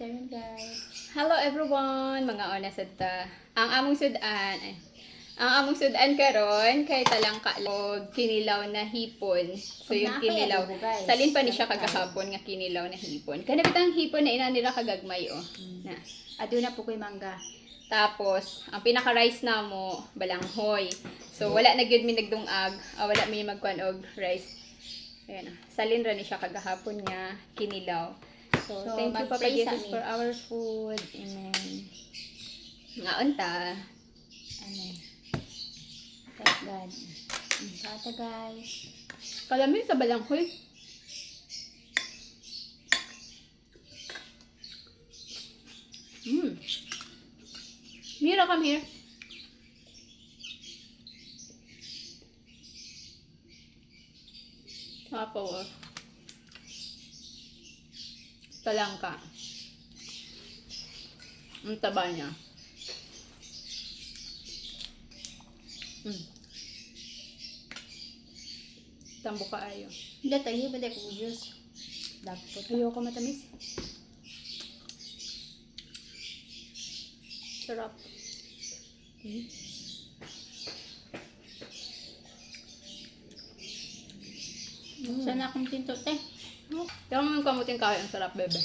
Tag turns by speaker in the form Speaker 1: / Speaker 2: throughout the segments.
Speaker 1: after yun, guys.
Speaker 2: Hello everyone, mga onas at ang among sudan karon kay talangka og kinilaw na hipon. So yung kinilaw, salin pa ni siya kagahapon nga kinilaw na hipon. Kana bitang hipon na ina nila kagagmay na.
Speaker 1: Aduna po ko'y mangga.
Speaker 2: Tapos ang pinaka rice namo balanghoy. So wala na gyud mi nagdungag, wala mi magkuan og rice. Ayan, salin ra ni siya kagahapon nga kinilaw. So thank you Papa Jesus for our food. Amen. Nga unta.
Speaker 1: Amen. Thank God. Tata, guys.
Speaker 2: Kalami sa balanghoy. Mira, come here. Tapos, talangka. Ang taba niya. Tambo ka ayo.
Speaker 1: Hindi, tayo ba dahil kong juice? Dapat.
Speaker 2: Ayoko matamis. Sarap.
Speaker 1: Sana akong tinto, te.
Speaker 2: Kaya mo yung kamuting kahoy, ang sarap, bebe.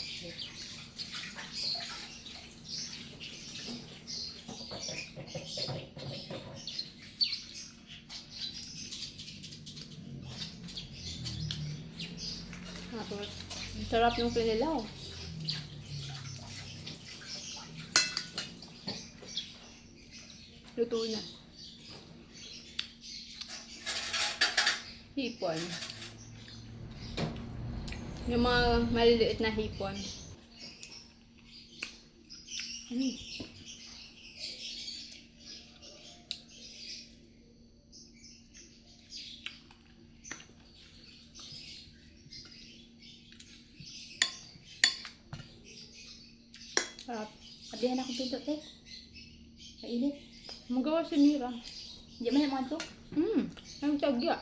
Speaker 2: Tapos, ang sarap ng kinilaw. Luto na. Hipon. Yung mga maliliit na hipon. Sarap.
Speaker 1: Abihan akong tinto, te. Kainit.
Speaker 2: Magawa si Mira.
Speaker 1: Hindi man yung mga to.
Speaker 2: Ang tagya.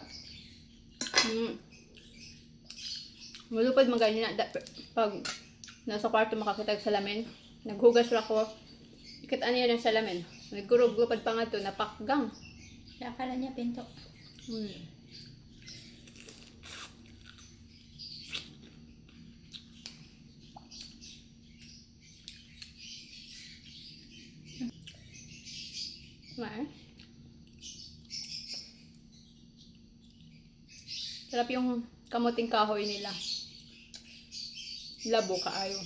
Speaker 2: Malupad mga ganyan na. Pag nasa kwarto makakitag salamin, naghugas ra ko. Ikat ano yan ang salamin. Nagkurog-gupad pa nga to, napakgang.
Speaker 1: Kaya akala niya pinto.
Speaker 2: Sarap yung kamuting kahoy nila. Labo kaayo.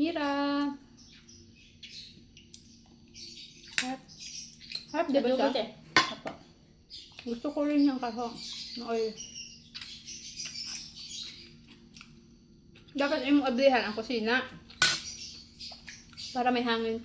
Speaker 2: Mira. Harap, di ba siya?
Speaker 1: Te. Apo.
Speaker 2: Gusto ko rin yung kaho na oil. Dapat ay mo ablihan ang kusina para may hangin